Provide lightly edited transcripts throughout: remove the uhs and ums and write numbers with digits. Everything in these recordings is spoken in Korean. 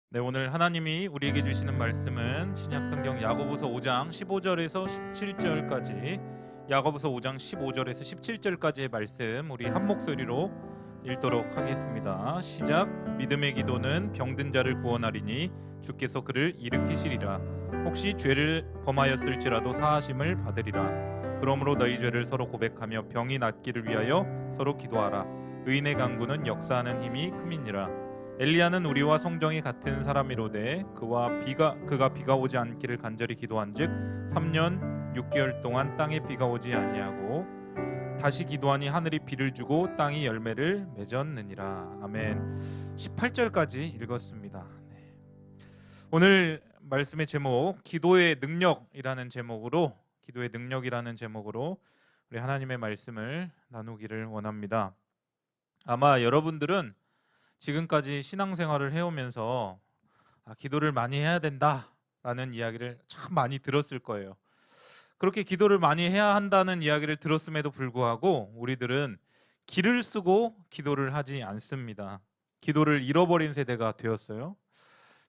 네, 오늘 하나님이 우리에게 주시는 말씀은 신약성경 야고보서 5장 15절에서 17절까지, 야고보서 5장 15절에서 17절까지의 말씀 우리 한 목소리로 읽도록 하겠습니다. 시작. 믿음의 기도는 병든 자를 구원하리니 주께서 그를 일으키시리라. 혹시 죄를 범하였을지라도 사하심을 받으리라. 그러므로 너희 죄를 서로 고백하며 병이 낫기를 위하여 서로 기도하라. 의인의 강구는 역사하는 힘이 큼이니라. 엘리야는 우리와 성정이 같은 사람이로되 그가 비가 오지 않기를 간절히 기도한즉 3년 6개월 동안 땅에 비가 오지 아니하고 다시 기도하니 하늘이 비를 주고 땅이 열매를 맺었느니라. 아멘. 18절까지 읽었습니다. 네. 오늘 말씀의 제목 기도의 능력이라는 제목으로 우리 하나님의 말씀을 나누기를 원합니다. 아마 여러분들은 지금까지 신앙생활을 해오면서 기도를 많이 해야 된다라는 이야기를 참 많이 들었을 거예요. 그렇게 기도를 많이 해야 한다는 이야기를 들었음에도 불구하고 우리들은 기를 쓰고 기도를 하지 않습니다. 기도를 잃어버린 세대가 되었어요.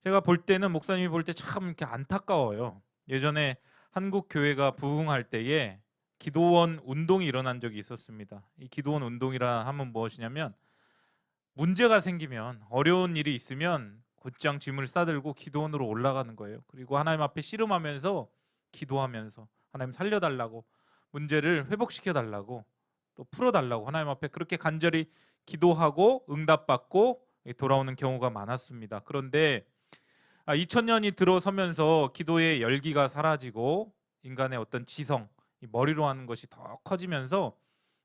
제가 볼 때는, 목사님이 볼 때 참 이렇게 안타까워요. 예전에 한국 교회가 부흥할 때에 기도원 운동이 일어난 적이 있었습니다. 이 기도원 운동이라 하면 무엇이냐면, 문제가 생기면, 어려운 일이 있으면 곧장 짐을 싸들고 기도원으로 올라가는 거예요. 그리고 하나님 앞에 씨름하면서 기도하면서 하나님 살려달라고, 문제를 회복시켜달라고, 또 풀어달라고 하나님 앞에 그렇게 간절히 기도하고 응답받고 돌아오는 경우가 많았습니다. 그런데 2000년이 들어서면서 기도의 열기가 사라지고 인간의 어떤 지성, 머리로 하는 것이 더 커지면서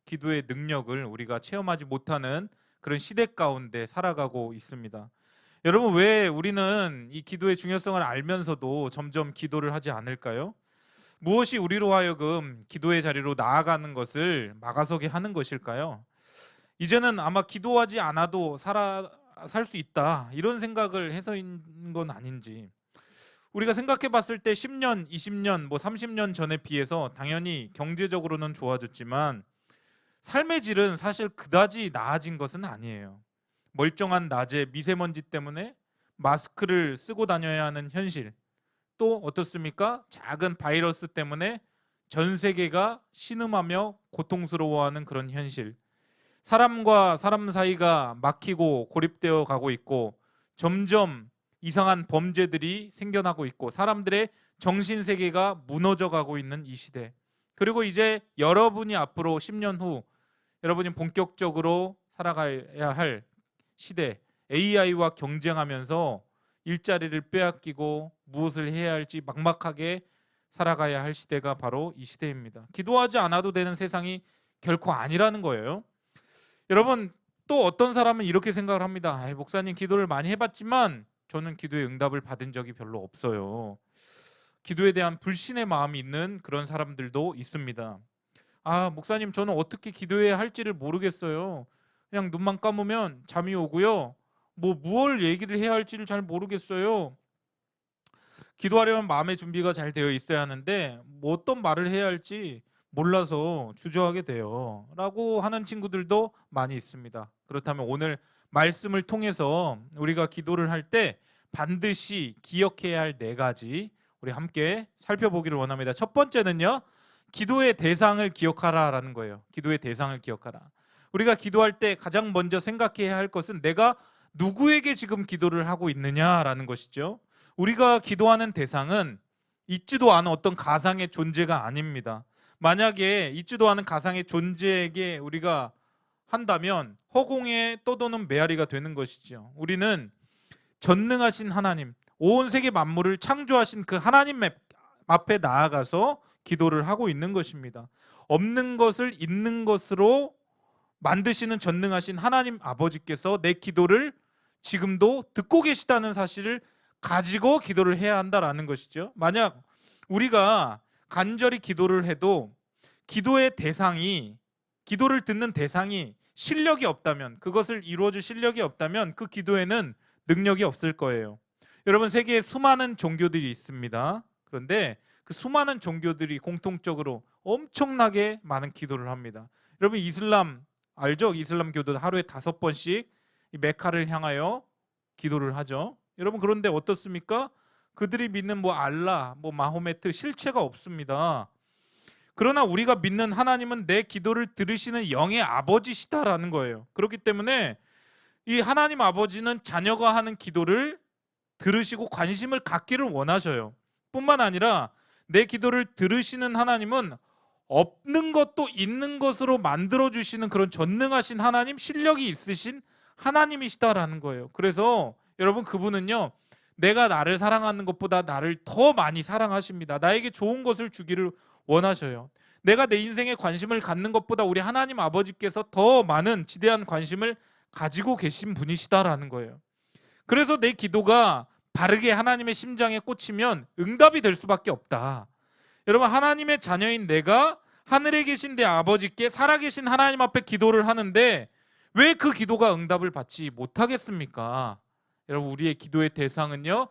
기도의 능력을 우리가 체험하지 못하는 그런 시대 가운데 살아가고 있습니다. 여러분, 왜 우리는 이 기도의 중요성을 알면서도 점점 기도를 하지 않을까요? 무엇이 우리로 하여금 기도의 자리로 나아가는 것을 막아서게 하는 것일까요? 이제는 아마 기도하지 않아도 살 수 있다, 이런 생각을 해서인 건 아닌지. 우리가 생각해 봤을 때 10년, 20년, 30년 전에 비해서 당연히 경제적으로는 좋아졌지만 삶의 질은 사실 그다지 나아진 것은 아니에요. 멀쩡한 낮에 미세먼지 때문에 마스크를 쓰고 다녀야 하는 현실, 또 어떻습니까? 작은 바이러스 때문에 전 세계가 신음하며 고통스러워하는 그런 현실, 사람과 사람 사이가 막히고 고립되어 가고 있고 점점 이상한 범죄들이 생겨나고 있고 사람들의 정신세계가 무너져 가고 있는 이 시대, 그리고 이제 여러분이 앞으로 10년 후 여러분이 본격적으로 살아가야 할 시대, AI와 경쟁하면서 일자리를 빼앗기고 무엇을 해야 할지 막막하게 살아가야 할 시대가 바로 이 시대입니다. 기도하지 않아도 되는 세상이 결코 아니라는 거예요. 여러분, 또 어떤 사람은 이렇게 생각을 합니다. 목사님, 기도를 많이 해봤지만 저는 기도의 응답을 받은 적이 별로 없어요. 기도에 대한 불신의 마음이 있는 그런 사람들도 있습니다. 목사님, 저는 어떻게 기도해야 할지를 모르겠어요. 그냥 눈만 감으면 잠이 오고요. 무얼 얘기를 해야 할지를 잘 모르겠어요. 기도하려면 마음의 준비가 잘 되어 있어야 하는데 어떤 말을 해야 할지 몰라서 주저하게 돼요, 라고 하는 친구들도 많이 있습니다. 그렇다면 오늘 말씀을 통해서 우리가 기도를 할 때 반드시 기억해야 할 4가지 우리 함께 살펴보기를 원합니다. 첫 번째는요, 기도의 대상을 기억하라라는 거예요. 기도의 대상을 기억하라. 우리가 기도할 때 가장 먼저 생각해야 할 것은 내가 누구에게 지금 기도를 하고 있느냐라는 것이죠. 우리가 기도하는 대상은 있지도 않은 어떤 가상의 존재가 아닙니다. 만약에 있지도 않은 가상의 존재에게 우리가 한다면 허공에 떠도는 메아리가 되는 것이죠. 우리는 전능하신 하나님, 온 세계 만물을 창조하신 그 하나님 앞에 나아가서 기도를 하고 있는 것입니다. 없는 것을 있는 것으로 만드시는 전능하신 하나님 아버지께서 내 기도를 지금도 듣고 계시다는 사실을 가지고 기도를 해야 한다라는 것이죠. 만약 우리가 간절히 기도를 해도 기도를 듣는 대상이 실력이 없다면, 그것을 이루어줄 실력이 없다면 그 기도에는 능력이 없을 거예요. 여러분, 세계에 수많은 종교들이 있습니다. 그런데 그 수많은 종교들이 공통적으로 엄청나게 많은 기도를 합니다. 여러분, 이슬람 알죠? 이슬람교도 하루에 5번씩 이 메카를 향하여 기도를 하죠. 여러분 그런데 어떻습니까? 그들이 믿는 뭐 알라, 뭐 마호메트 실체가 없습니다. 그러나 우리가 믿는 하나님은 내 기도를 들으시는 영의 아버지시다라는 거예요. 그렇기 때문에 이 하나님 아버지는 자녀가 하는 기도를 들으시고 관심을 갖기를 원하셔요. 뿐만 아니라 내 기도를 들으시는 하나님은 없는 것도 있는 것으로 만들어 주시는 그런 전능하신 하나님, 실력이 있으신 하나님이시다라는 거예요. 그래서 여러분 그분은요, 내가 나를 사랑하는 것보다 나를 더 많이 사랑하십니다. 나에게 좋은 것을 주기를 원하셔요. 내가 내 인생에 관심을 갖는 것보다 우리 하나님 아버지께서 더 많은 지대한 관심을 가지고 계신 분이시다라는 거예요. 그래서 내 기도가 바르게 하나님의 심장에 꽂히면 응답이 될 수밖에 없다. 여러분 하나님의 자녀인 내가 하늘에 계신 내 아버지께 살아계신 하나님 앞에 기도를 하는데 왜 그 기도가 응답을 받지 못하겠습니까? 여러분 우리의 기도의 대상은요,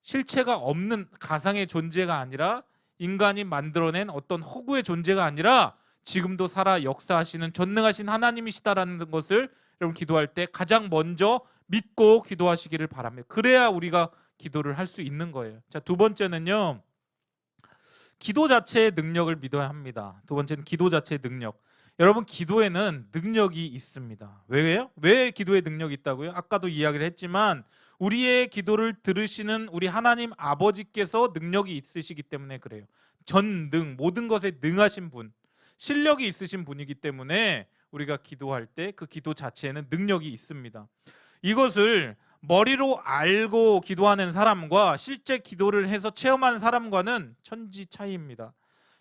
실체가 없는 가상의 존재가 아니라 인간이 만들어낸 어떤 허구의 존재가 아니라 지금도 살아 역사하시는 전능하신 하나님이시다라는 것을 여러분 기도할 때 가장 먼저 믿고 기도하시기를 바랍니다. 그래야 우리가 기도를 할 수 있는 거예요. 자, 두 번째는요, 기도 자체의 능력을 믿어야 합니다. 두 번째는 기도 자체의 능력. 여러분 기도에는 능력이 있습니다. 왜요? 왜 기도에 능력이 있다고요? 아까도 이야기를 했지만 우리의 기도를 들으시는 우리 하나님 아버지께서 능력이 있으시기 때문에 그래요. 전능, 모든 것에 능하신 분, 실력이 있으신 분이기 때문에 우리가 기도할 때 그 기도 자체에는 능력이 있습니다. 이것을 머리로 알고 기도하는 사람과 실제 기도를 해서 체험하는 사람과는 천지 차이입니다.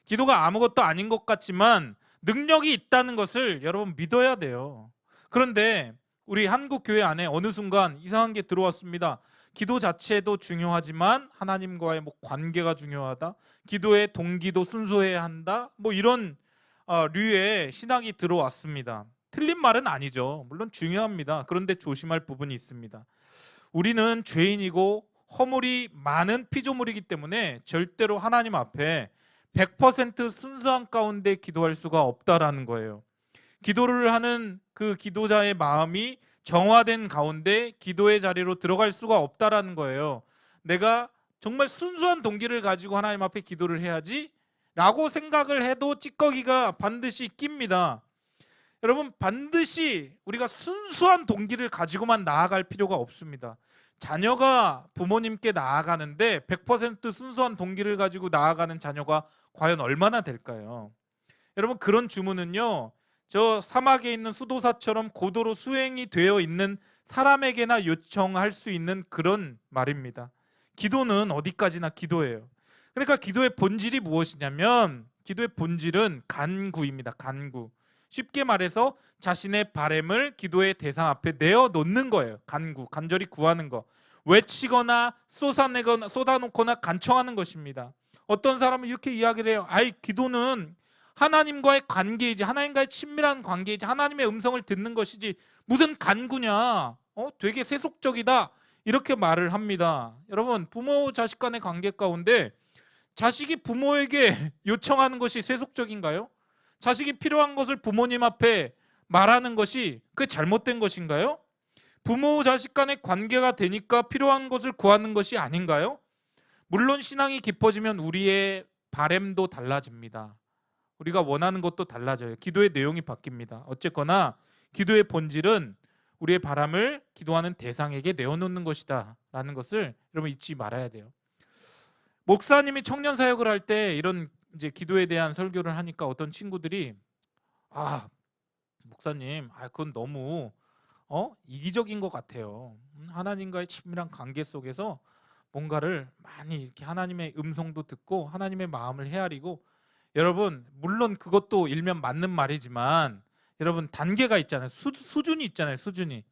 기도가 아무것도 아닌 것 같지만 능력이 있다는 것을 여러분 믿어야 돼요. 그런데 우리 한국 교회 안에 어느 순간 이상한 게 들어왔습니다. 기도 자체도 중요하지만 하나님과의 뭐 관계가 중요하다. 기도의 동기도 순수해야 한다. 뭐 이런 류의 신학이 들어왔습니다. 틀린 말은 아니죠. 물론 중요합니다. 그런데 조심할 부분이 있습니다. 우리는 죄인이고 허물이 많은 피조물이기 때문에 절대로 하나님 앞에 100% 순수한 가운데 기도할 수가 없다라는 거예요. 기도를 하는 그 기도자의 마음이 정화된 가운데 기도의 자리로 들어갈 수가 없다라는 거예요. 내가 정말 순수한 동기를 가지고 하나님 앞에 기도를 해야지 라고 생각을 해도 찌꺼기가 반드시 낍니다. 여러분 반드시 우리가 순수한 동기를 가지고만 나아갈 필요가 없습니다. 자녀가 부모님께 나아가는데 100% 순수한 동기를 가지고 나아가는 자녀가 과연 얼마나 될까요? 여러분 그런 주문은요, 저 사막에 있는 수도사처럼 고도로 수행이 되어 있는 사람에게나 요청할 수 있는 그런 말입니다. 기도는 어디까지나 기도예요. 그러니까 기도의 본질이 무엇이냐면 기도의 본질은 간구입니다. 간구. 쉽게 말해서 자신의 바램을 기도의 대상 앞에 내어놓는 거예요. 간구, 간절히 구하는 거. 외치거나 쏟아놓거나 간청하는 것입니다. 어떤 사람은 이렇게 이야기를 해요. 아이 기도는 하나님과의 관계이지, 하나님과의 친밀한 관계이지, 하나님의 음성을 듣는 것이지 무슨 간구냐, 되게 세속적이다, 이렇게 말을 합니다. 여러분 부모 자식 간의 관계 가운데 자식이 부모에게 요청하는 것이 세속적인가요? 자식이 필요한 것을 부모님 앞에 말하는 것이 그게 잘못된 것인가요? 부모 자식 간의 관계가 되니까 필요한 것을 구하는 것이 아닌가요? 물론 신앙이 깊어지면 우리의 바램도 달라집니다. 우리가 원하는 것도 달라져요. 기도의 내용이 바뀝니다. 어쨌거나 기도의 본질은 우리의 바람을 기도하는 대상에게 내어놓는 것이다 라는 것을 여러분 잊지 말아야 돼요. 목사님이 청년 사역을 할 때 이런 이제 기도에 대한 설교를 하니까 어떤 친구들이 목사님, 그건 너무 이기적인 것 같아요. 하나님과의 친밀한 관계 속에서 뭔가를 많이 이렇게 하나님의 음성도 듣고 하나님의 마음을 헤아리고, 여러분 물론 그것도 일면 맞는 말이지만 여러분 단계가 있잖아요. 수준이 있잖아요. 수준이.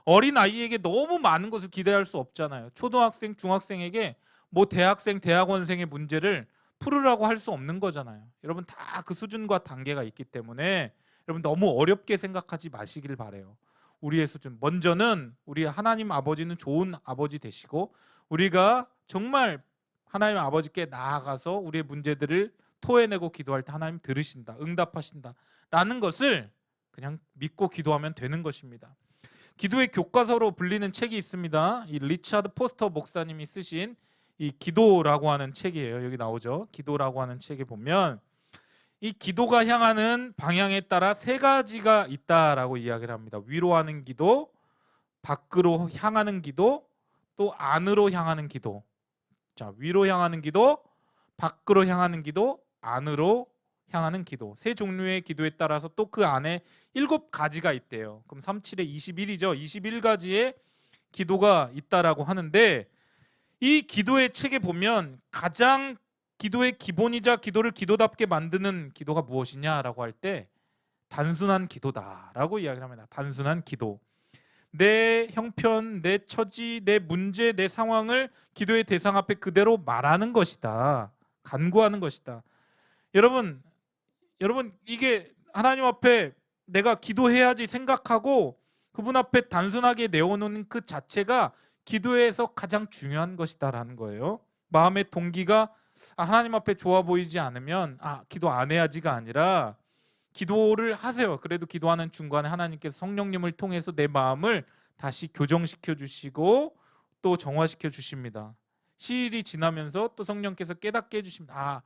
어린 아이에게 너무 많은 것을 기대할 수 없잖아요. 초등학생, 중학생에게 뭐 대학생, 대학원생의 문제를 풀으라고 할 수 없는 거잖아요. 여러분 다 그 수준과 단계가 있기 때문에 여러분 너무 어렵게 생각하지 마시길 바래요. 우리의 수준, 먼저는 우리 하나님 아버지는 좋은 아버지 되시고 우리가 정말 하나님 아버지께 나아가서 우리의 문제들을 토해내고 기도할 때 하나님 들으신다, 응답하신다 라는 것을 그냥 믿고 기도하면 되는 것입니다. 기도의 교과서로 불리는 책이 있습니다. 이 리차드 포스터 목사님이 쓰신 이 기도라고 하는 책이에요. 여기 나오죠. 기도라고 하는 책에 보면 이 기도가 향하는 방향에 따라 세 가지가 있다라고 이야기를 합니다. 위로하는 기도, 밖으로 향하는 기도, 또 안으로 향하는 기도. 자, 위로 향하는 기도, 밖으로 향하는 기도, 안으로 향하는 기도. 세 종류의 기도에 따라서 또 그 안에 7가지가 있대요. 그럼 3, 7에 21이죠. 21가지의 기도가 있다라고 하는데 이 기도의 책에 보면 가장 기도의 기본이자 기도를 기도답게 만드는 기도가 무엇이냐라고 할 때 단순한 기도다라고 이야기를 합니다. 단순한 기도. 내 형편, 내 처지, 내 문제, 내 상황을 기도의 대상 앞에 그대로 말하는 것이다. 간구하는 것이다. 여러분 이게 하나님 앞에 내가 기도해야지 생각하고 그분 앞에 단순하게 내어놓는 그 자체가 기도에서 가장 중요한 것이다라는 거예요. 마음의 동기가 하나님 앞에 좋아 보이지 않으면 기도 안 해야지가 아니라 기도를 하세요. 그래도 기도하는 중간에 하나님께서 성령님을 통해서 내 마음을 다시 교정시켜 주시고 또 정화시켜 주십니다. 시일이 지나면서 또 성령께서 깨닫게 해주십니다.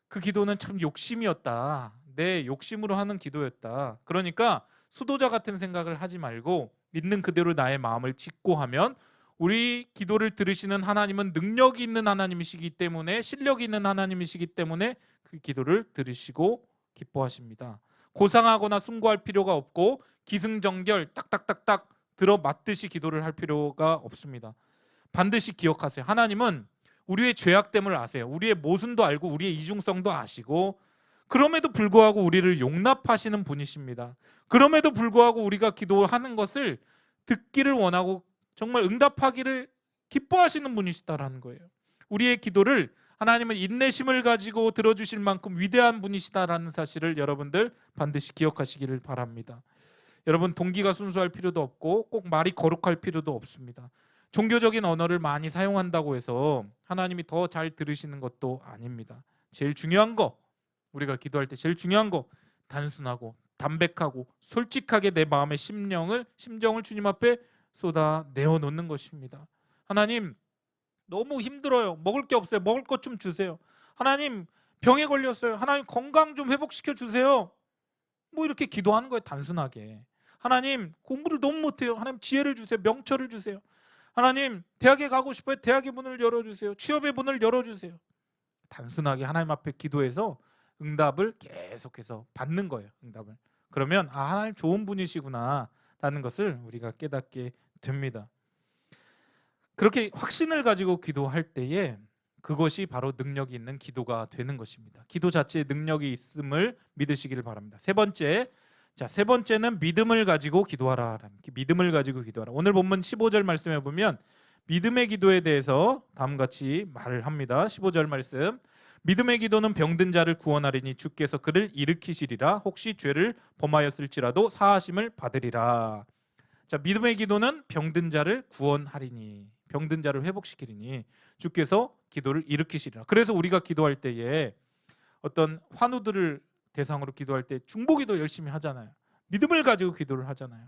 그 기도는 참 욕심이었다. 내 욕심으로 하는 기도였다. 그러니까 수도자 같은 생각을 하지 말고 있는 그대로 나의 마음을 짓고 하면 우리 기도를 들으시는 하나님은 능력이 있는 하나님이시기 때문에 실력이 있는 하나님이시기 때문에 그 기도를 들으시고 기뻐하십니다. 고상하거나 숭고할 필요가 없고 기승전결 딱딱딱딱 들어맞듯이 기도를 할 필요가 없습니다. 반드시 기억하세요. 하나님은 우리의 죄악됨을 아세요. 우리의 모순도 알고 우리의 이중성도 아시고 그럼에도 불구하고 우리를 용납하시는 분이십니다. 그럼에도 불구하고 우리가 기도하는 것을 듣기를 원하고 정말 응답하기를 기뻐하시는 분이시다라는 거예요. 우리의 기도를 하나님은 인내심을 가지고 들어주실 만큼 위대한 분이시다라는 사실을 여러분들 반드시 기억하시기를 바랍니다. 여러분 동기가 순수할 필요도 없고 꼭 말이 거룩할 필요도 없습니다. 종교적인 언어를 많이 사용한다고 해서 하나님이 더 잘 들으시는 것도 아닙니다. 제일 중요한 거, 우리가 기도할 때 제일 중요한 거 단순하고 담백하고 솔직하게 내 마음의 심정을 주님 앞에 쏟아 내어놓는 것입니다. 하나님 너무 힘들어요. 먹을 게 없어요. 먹을 것 좀 주세요. 하나님 병에 걸렸어요. 하나님 건강 좀 회복시켜 주세요. 뭐 이렇게 기도하는 거예요. 단순하게. 하나님 공부를 너무 못해요. 하나님 지혜를 주세요. 명철을 주세요. 하나님 대학에 가고 싶어요. 대학의 문을 열어주세요. 취업의 문을 열어주세요. 단순하게 하나님 앞에 기도해서 응답을 계속해서 받는 거예요. 응답을. 그러면 하나님 좋은 분이시구나 라는 것을 우리가 깨닫게 됩니다. 그렇게 확신을 가지고 기도할 때에 그것이 바로 능력이 있는 기도가 되는 것입니다. 기도 자체에 능력이 있음을 믿으시기를 바랍니다. 세 번째는 믿음을 가지고 기도하라. 믿음을 가지고 기도하라. 오늘 본문 15절 말씀에 보면 믿음의 기도에 대해서 다음같이 말을 합니다. 15절 말씀. 믿음의 기도는 병든 자를 구원하리니 주께서 그를 일으키시리라. 혹시 죄를 범하였을지라도 사하심을 받으리라. 자, 믿음의 기도는 병든 자를 구원하리니, 병든 자를 회복시키리니 주께서 기도를 일으키시리라. 그래서 우리가 기도할 때에 어떤 환우들을 대상으로 기도할 때 중보기도 열심히 하잖아요. 믿음을 가지고 기도를 하잖아요.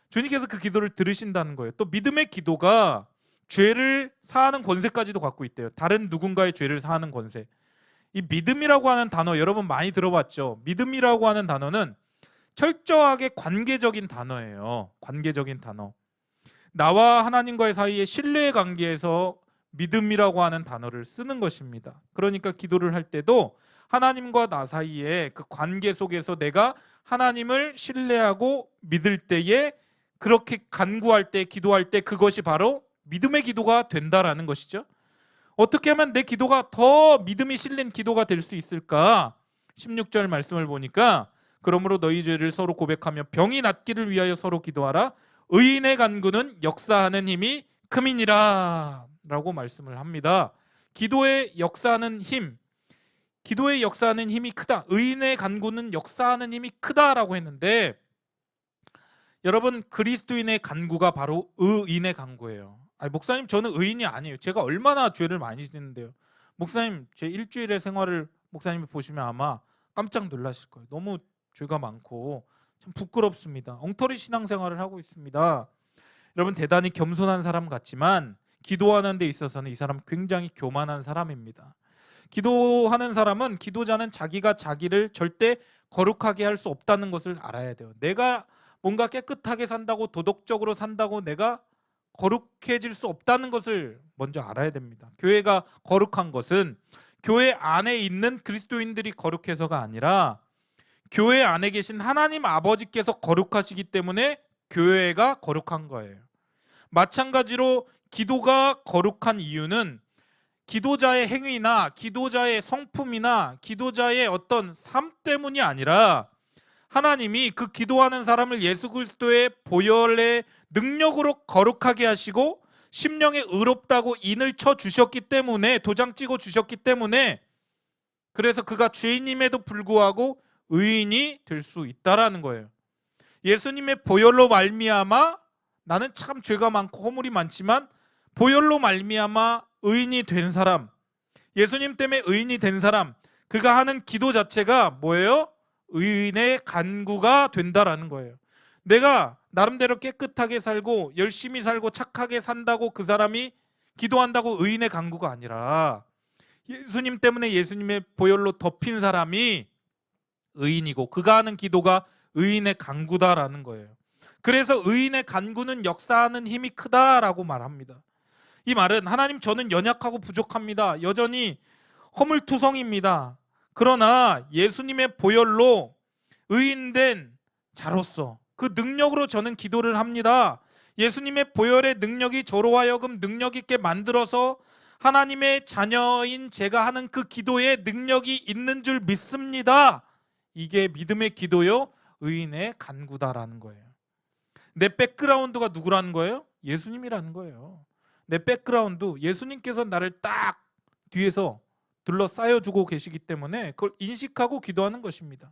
주님께서 그 기도를 들으신다는 거예요. 또 믿음의 기도가 죄를 사하는 권세까지도 갖고 있대요. 다른 누군가의 죄를 사하는 권세. 이 믿음이라고 하는 단어 여러분 많이 들어봤죠? 믿음이라고 하는 단어는 철저하게 관계적인 단어예요. 관계적인 단어. 나와 하나님과의 사이의 신뢰의 관계에서 믿음이라고 하는 단어를 쓰는 것입니다. 그러니까 기도를 할 때도 하나님과 나 사이의 그 관계 속에서 내가 하나님을 신뢰하고 믿을 때에 그렇게 간구할 때 기도할 때 그것이 바로 믿음의 기도가 된다라는 것이죠. 어떻게 하면 내 기도가 더 믿음이 실린 기도가 될 수 있을까? 16절 말씀을 보니까 그러므로 너희 죄를 서로 고백하며 병이 낫기를 위하여 서로 기도하라. 의인의 간구는 역사하는 힘이 큼이니라 라고 말씀을 합니다. 기도의 역사하는 힘이 크다. 의인의 간구는 역사하는 힘이 크다라고 했는데 여러분 그리스도인의 간구가 바로 의인의 간구예요. 목사님 저는 의인이 아니에요. 제가 얼마나 죄를 많이 짓는데요. 목사님 제 일주일의 생활을 목사님이 보시면 아마 깜짝 놀라실 거예요. 너무 죄가 많고 참 부끄럽습니다. 엉터리 신앙생활을 하고 있습니다. 여러분 대단히 겸손한 사람 같지만 기도하는 데 있어서는 이 사람 굉장히 교만한 사람입니다. 기도하는 사람은, 기도자는 자기가 자기를 절대 거룩하게 할 수 없다는 것을 알아야 돼요. 내가 뭔가 깨끗하게 산다고, 도덕적으로 산다고 내가 거룩해질 수 없다는 것을 먼저 알아야 됩니다. 교회가 거룩한 것은 교회 안에 있는 그리스도인들이 거룩해서가 아니라 교회 안에 계신 하나님 아버지께서 거룩하시기 때문에 교회가 거룩한 거예요. 마찬가지로 기도가 거룩한 이유는 기도자의 행위나 기도자의 성품이나 기도자의 어떤 삶 때문이 아니라 하나님이 그 기도하는 사람을 예수 그리스도의 보혈의 능력으로 거룩하게 하시고 심령에 의롭다고 인을 쳐 주셨기 때문에, 도장 찍어 주셨기 때문에, 그래서 그가 죄인임에도 불구하고 의인이 될 수 있다라는 거예요. 예수님의 보혈로 말미암아 나는 참 죄가 많고 허물이 많지만 보혈로 말미암아 의인이 된 사람, 예수님 때문에 의인이 된 사람, 그가 하는 기도 자체가 뭐예요? 의인의 간구가 된다라는 거예요. 내가 나름대로 깨끗하게 살고 열심히 살고 착하게 산다고 그 사람이 기도한다고 의인의 간구가 아니라 예수님 때문에 예수님의 보혈로 덮인 사람이 의인이고 그가 하는 기도가 의인의 간구다라는 거예요. 그래서 의인의 간구는 역사하는 힘이 크다라고 말합니다. 이 말은 하나님, 저는 연약하고 부족합니다. 여전히 허물투성입니다. 그러나 예수님의 보혈로 의인된 자로서 그 능력으로 저는 기도를 합니다. 예수님의 보혈의 능력이 저로 하여금 능력 있게 만들어서 하나님의 자녀인 제가 하는 그 기도에 능력이 있는 줄 믿습니다. 이게 믿음의 기도요, 의인의 간구다라는 거예요. 내 백그라운드가 누구라는 거예요? 예수님이라는 거예요. 내 백그라운드, 예수님께서 나를 딱 뒤에서 둘러싸여주고 계시기 때문에 그걸 인식하고 기도하는 것입니다.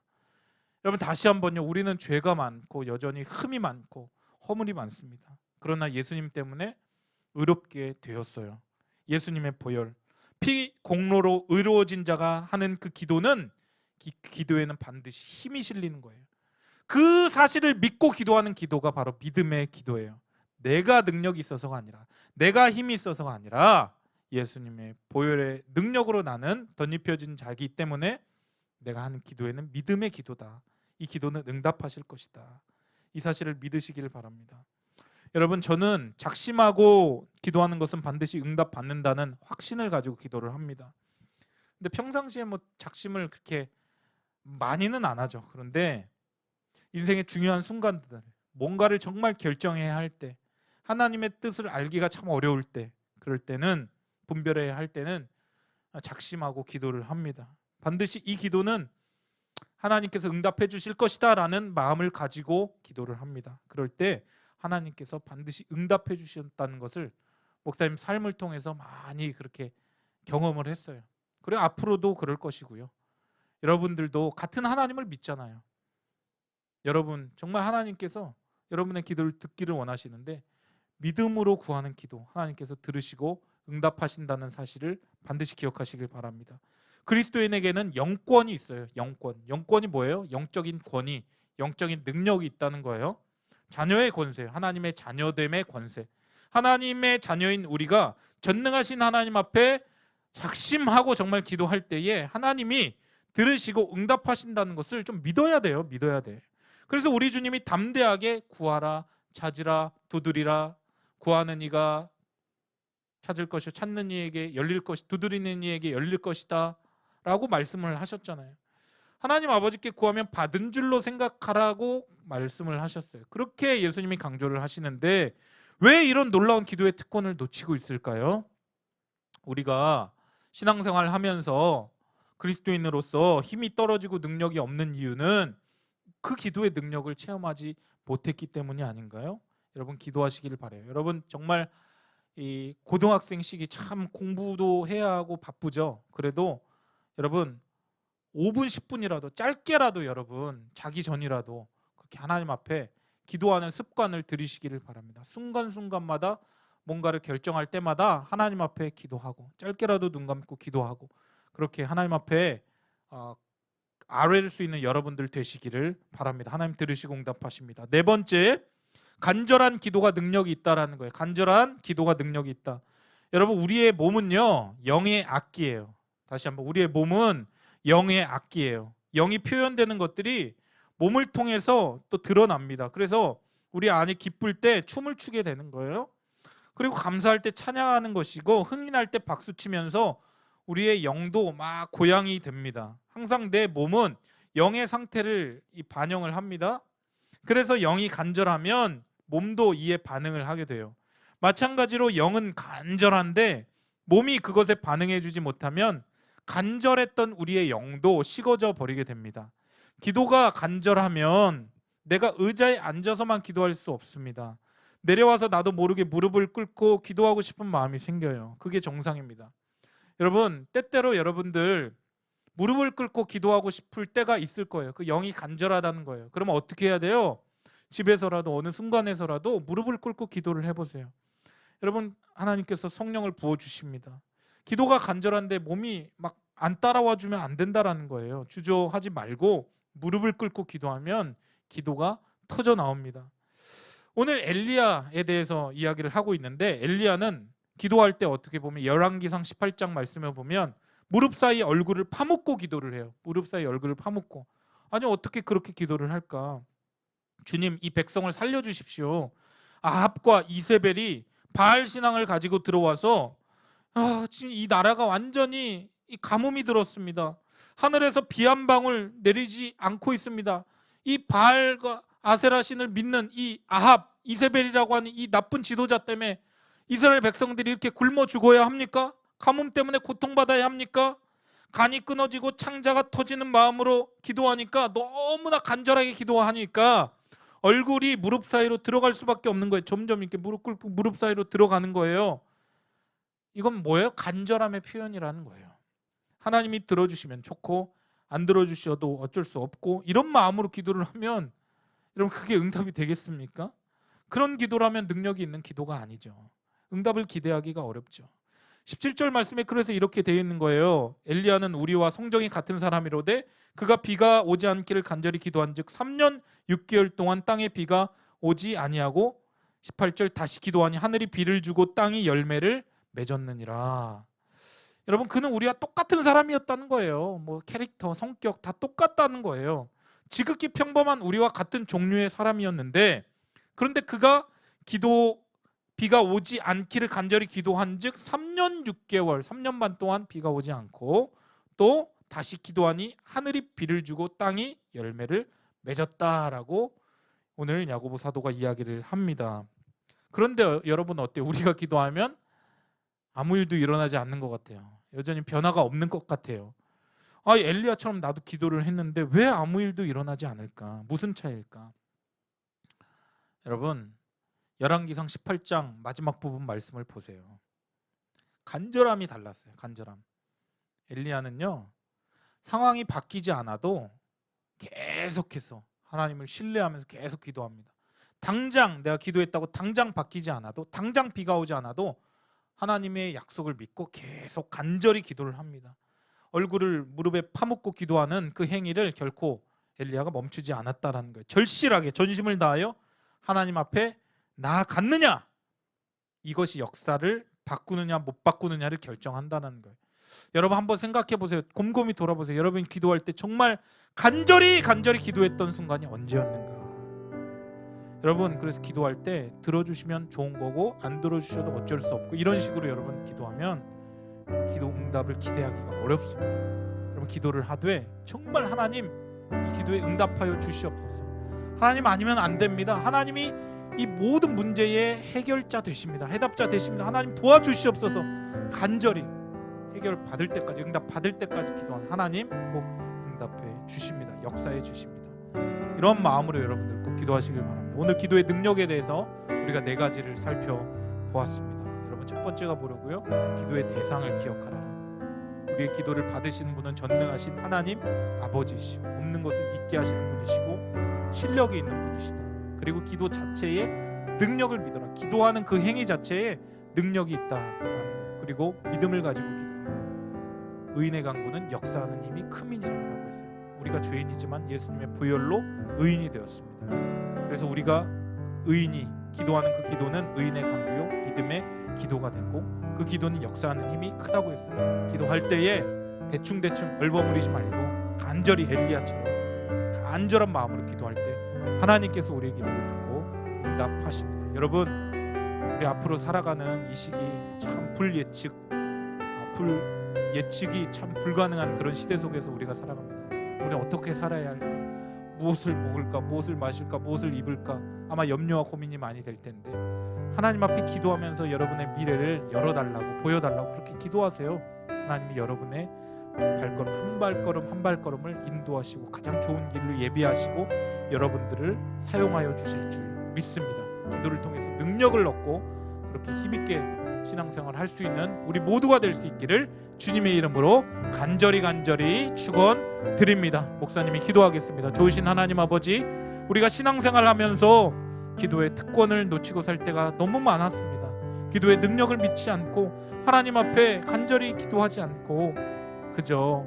여러분 다시 한번요, 우리는 죄가 많고 여전히 흠이 많고 허물이 많습니다. 그러나 예수님 때문에 의롭게 되었어요. 예수님의 보혈, 피 공로로 의로워진 자가 하는 그 기도는, 기도에는 반드시 힘이 실리는 거예요. 그 사실을 믿고 기도하는 기도가 바로 믿음의 기도예요. 내가 능력이 있어서가 아니라, 내가 힘이 있어서가 아니라 예수님의 보혈의 능력으로 나는 덧입혀진 자이기 때문에 내가 하는 기도에는 믿음의 기도다. 이 기도는 응답하실 것이다. 이 사실을 믿으시기를 바랍니다. 여러분, 저는 작심하고 기도하는 것은 반드시 응답받는다는 확신을 가지고 기도를 합니다. 근데 평상시에 뭐 작심을 그렇게 많이는 안 하죠. 그런데 인생의 중요한 순간들, 뭔가를 정말 결정해야 할 때, 하나님의 뜻을 알기가 참 어려울 때, 그럴 때는, 분별해야 할 때는 작심하고 기도를 합니다. 반드시 이 기도는 하나님께서 응답해 주실 것이다 라는 마음을 가지고 기도를 합니다. 그럴 때 하나님께서 반드시 응답해 주셨다는 것을 목사님 삶을 통해서 많이 그렇게 경험을 했어요. 그리고 앞으로도 그럴 것이고요. 여러분들도 같은 하나님을 믿잖아요. 여러분 정말 하나님께서 여러분의 기도를 듣기를 원하시는데, 믿음으로 구하는 기도 하나님께서 들으시고 응답하신다는 사실을 반드시 기억하시길 바랍니다. 그리스도인에게는 영권이 있어요. 영권이 뭐예요? 영적인 권위, 영적인 능력이 있다는 거예요. 자녀의 권세, 하나님의 자녀됨의 권세. 하나님의 자녀인 우리가 전능하신 하나님 앞에 작심하고 정말 기도할 때에 하나님이 들으시고 응답하신다는 것을 좀 믿어야 돼요. 믿어야 돼. 그래서 우리 주님이 담대하게 구하라, 찾으라, 두드리라, 구하는 이가 찾을 것이요, 찾는 이에게 열릴 것이, 두드리는 이에게 열릴 것이다 라고 말씀을 하셨잖아요. 하나님 아버지께 구하면 받은 줄로 생각하라고 말씀을 하셨어요. 그렇게 예수님이 강조를 하시는데 왜 이런 놀라운 기도의 특권을 놓치고 있을까요? 우리가 신앙생활을 하면서 그리스도인으로서 힘이 떨어지고 능력이 없는 이유는 그 기도의 능력을 체험하지 못했기 때문이 아닌가요? 여러분 기도하시길 바라요. 여러분 정말 이 고등학생 시기 참 공부도 해야 하고 바쁘죠. 그래도 여러분 5분 10분이라도 짧게라도 여러분 자기 전이라도 그렇게 하나님 앞에 기도하는 습관을 들이시기를 바랍니다. 순간순간마다 뭔가를 결정할 때마다 하나님 앞에 기도하고, 짧게라도 눈 감고 기도하고, 그렇게 하나님 앞에 아뢰일 수 있는 여러분들 되시기를 바랍니다. 하나님 들으시고 응답하십니다. 네 번째, 간절한 기도가 능력이 있다라는 거예요. 간절한 기도가 능력이 있다. 여러분, 우리의 몸은요, 영의 악기예요. 다시 한번, 우리의 몸은 영의 악기예요. 영이 표현되는 것들이 몸을 통해서 또 드러납니다. 그래서 우리 안에 기쁠 때 춤을 추게 되는 거예요. 그리고 감사할 때 찬양하는 것이고, 흥이 날 때 박수 치면서 우리의 영도 막 고양이 됩니다. 항상 내 몸은 영의 상태를 반영을 합니다. 그래서 영이 간절하면 몸도 이에 반응을 하게 돼요. 마찬가지로 영은 간절한데 몸이 그것에 반응해 주지 못하면 간절했던 우리의 영도 식어져 버리게 됩니다. 기도가 간절하면 내가 의자에 앉아서만 기도할 수 없습니다. 내려와서 나도 모르게 무릎을 꿇고 기도하고 싶은 마음이 생겨요. 그게 정상입니다. 여러분, 때때로 여러분들 무릎을 꿇고 기도하고 싶을 때가 있을 거예요. 그 영이 간절하다는 거예요. 그러면 어떻게 해야 돼요? 집에서라도 어느 순간에서라도 무릎을 꿇고 기도를 해보세요. 여러분, 하나님께서 성령을 부어주십니다. 기도가 간절한데 몸이 막 안 따라와 주면 안 된다라는 거예요. 주저하지 말고 무릎을 꿇고 기도하면 기도가 터져 나옵니다. 오늘 엘리야에 대해서 이야기를 하고 있는데, 엘리야는 기도할 때 어떻게 보면 열왕기상 18장 말씀을 보면 무릎 사이 얼굴을 파묻고 기도를 해요. 무릎 사이 얼굴을 파묻고. 아니, 어떻게 그렇게 기도를 할까? 주님, 이 백성을 살려주십시오. 아합과 이세벨이 바알 신앙을 가지고 들어와서 지금 이 나라가 완전히 이 가뭄이 들었습니다. 하늘에서 비 한 방울 내리지 않고 있습니다. 이 바알과 아세라 신을 믿는 이 아합, 이세벨이라고 하는 이 나쁜 지도자 때문에 이스라엘 백성들이 이렇게 굶어 죽어야 합니까? 가뭄 때문에 고통받아야 합니까? 간이 끊어지고 창자가 터지는 마음으로 기도하니까, 너무나 간절하게 기도하니까 얼굴이 무릎 사이로 들어갈 수밖에 없는 거예요. 점점 이렇게 무릎 꿇고 무릎 사이로 들어가는 거예요. 이건 뭐예요? 간절함의 표현이라는 거예요. 하나님이 들어주시면 좋고 안 들어주셔도 어쩔 수 없고, 이런 마음으로 기도를 하면 여러분, 그게 응답이 되겠습니까? 그런 기도라면 능력이 있는 기도가 아니죠. 응답을 기대하기가 어렵죠. 17절 말씀에 그래서 이렇게 되어 있는 거예요. 엘리야는 우리와 성정이 같은 사람이로되 그가 비가 오지 않기를 간절히 기도한즉 3년 6개월 동안 땅에 비가 오지 아니하고, 18절 다시 기도하니 하늘이 비를 주고 땅이 열매를 맺었느니라. 여러분, 그는 우리와 똑같은 사람이었다는 거예요. 뭐 캐릭터, 성격 다 똑같다는 거예요. 지극히 평범한 우리와 같은 종류의 사람이었는데, 그런데 그가 비가 오지 않기를 간절히 기도한즉 3년 6개월, 3년 반 동안 비가 오지 않고, 또 다시 기도하니 하늘이 비를 주고 땅이 열매를 맺었다라고 오늘 야고보 사도가 이야기를 합니다. 그런데 여러분, 어때요? 우리가 기도하면 아무 일도 일어나지 않는 것 같아요. 여전히 변화가 없는 것 같아요. 엘리야처럼 나도 기도를 했는데 왜 아무 일도 일어나지 않을까? 무슨 차이일까? 여러분, 열왕기상 18장 마지막 부분 말씀을 보세요. 간절함이 달랐어요. 간절함. 엘리야는요, 상황이 바뀌지 않아도 계속해서 하나님을 신뢰하면서 계속 기도합니다. 당장 내가 기도했다고 당장 바뀌지 않아도, 당장 비가 오지 않아도 하나님의 약속을 믿고 계속 간절히 기도를 합니다. 얼굴을 무릎에 파묻고 기도하는 그 행위를 결코 엘리야가 멈추지 않았다라는 거예요. 절실하게 전심을 다하여 하나님 앞에 나아갔느냐, 이것이 역사를 바꾸느냐 못 바꾸느냐를 결정한다는 거예요. 여러분, 한번 생각해 보세요. 곰곰이 돌아보세요. 여러분이 기도할 때 정말 간절히 기도했던 순간이 언제였는가? 여러분, 그래서 기도할 때 들어주시면 좋은 거고 안 들어주셔도 어쩔 수 없고, 이런 식으로 여러분 기도하면 기도 응답을 기대하기가 어렵습니다. 여러분, 기도를 하되 정말 하나님, 이 기도에 응답하여 주시옵소서. 하나님 아니면 안 됩니다. 하나님이 이 모든 문제의 해결자 되십니다. 해답자 되십니다. 하나님 도와주시옵소서. 간절히 해결 받을 때까지, 응답 받을 때까지 기도하는 하나님 꼭 응답해 주십니다. 역사해 주십니다. 이런 마음으로 여러분들 꼭 기도하시길 바랍니다. 오늘 기도의 능력에 대해서 우리가 4가지를 살펴보았습니다. 여러분, 첫 번째가 뭐라고요? 기도의 대상을 기억하라. 우리의 기도를 받으시는 분은 전능하신 하나님 아버지시고, 없는 것을 있게 하시는 분이시고 실력이 있는 분이시다. 그리고 기도 자체에 능력을 믿어라. 기도하는 그 행위 자체에 능력이 있다라는 거예요. 그리고 믿음을 가지고 기도하라. 의인의 강구는 역사하는 힘이 큼이니라라고 했어요. 우리가 죄인이지만 예수님의 보혈로 의인이 되었습니다. 그래서 우리가 의인이 기도하는 그 기도는 의인의 간구요 믿음의 기도가 되고 그 기도는 역사하는 힘이 크다고 했어요. 기도할 때에 대충 얼버무리지 말고 간절히 엘리야처럼 간절한 마음으로 기도할 때 하나님께서 우리의 기도를 듣고 응답하십니다. 여러분, 우리 앞으로 살아가는 이 시기 참 예측이 참 불가능한 그런 시대 속에서 우리가 살아갑니다. 우리 어떻게 살아야 할까? 무엇을 먹을까? 무엇을 마실까? 무엇을 입을까? 아마 염려와 고민이 많이 될 텐데 하나님 앞에 기도하면서 여러분의 미래를 열어달라고 보여달라고 그렇게 기도하세요. 하나님이 여러분의 발걸음 한 발걸음을 인도하시고 가장 좋은 길로 예비하시고 여러분들을 사용하여 주실 줄 믿습니다. 기도를 통해서 능력을 얻고 그렇게 힘있게 신앙생활 할 수 있는 우리 모두가 될 수 있기를 주님의 이름으로 간절히 축원드립니다. 목사님이 기도하겠습니다. 좋으신 하나님 아버지, 우리가 신앙생활 하면서 기도의 특권을 놓치고 살 때가 너무 많았습니다. 기도의 능력을 믿지 않고 하나님 앞에 간절히 기도하지 않고 그저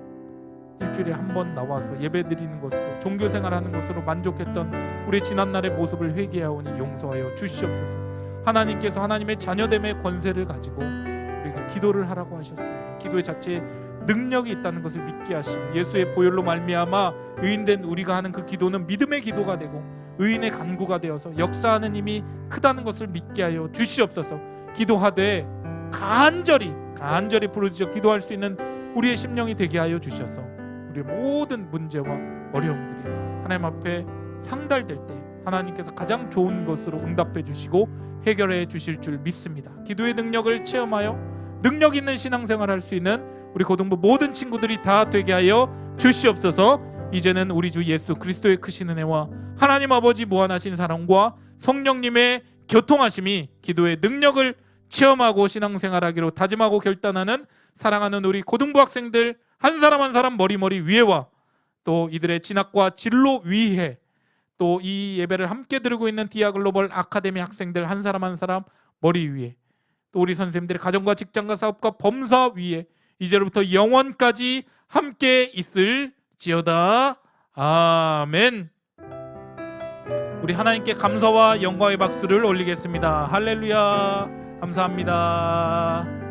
일주일에 한 번 나와서 예배드리는 것으로 종교생활하는 것으로 만족했던 우리 지난날의 모습을 회개하오니 용서하여 주시옵소서. 하나님께서 하나님의 자녀됨의 권세를 가지고 우리에게 기도를 하라고 하셨습니다. 기도의 자체에 능력이 있다는 것을 믿게 하시고 예수의 보혈로 말미암아 의인된 우리가 하는 그 기도는 믿음의 기도가 되고 의인의 간구가 되어서 역사하는 힘이 크다는 것을 믿게 하여 주시옵소서. 기도하되 간절히 부르짖어 기도할 수 있는 우리의 심령이 되게 하여 주셔서 우리의 모든 문제와 어려움들이 하나님 앞에 상달될 때 하나님께서 가장 좋은 것으로 응답해 주시고 해결해 주실 줄 믿습니다. 기도의 능력을 체험하여 능력 있는 신앙생활 할 수 있는 우리 고등부 모든 친구들이 다 되게 하여 주시옵소서. 이제는 우리 주 예수 그리스도의 크신 은혜와 하나님 아버지 무한하신 사랑과 성령님의 교통하심이 기도의 능력을 체험하고 신앙생활하기로 다짐하고 결단하는 사랑하는 우리 고등부 학생들 한 사람 머리 위에와 또 이들의 진학과 진로 위에 또 이 예배를 함께 드리고 있는 디아글로벌 아카데미 학생들 한 사람 머리 위에 또 우리 선생님들의 가정과 직장과 사업과 범사 위에 이제로부터 영원까지 함께 있을지어다. 아멘. 우리 하나님께 감사와 영광의 박수를 올리겠습니다. 할렐루야. 감사합니다.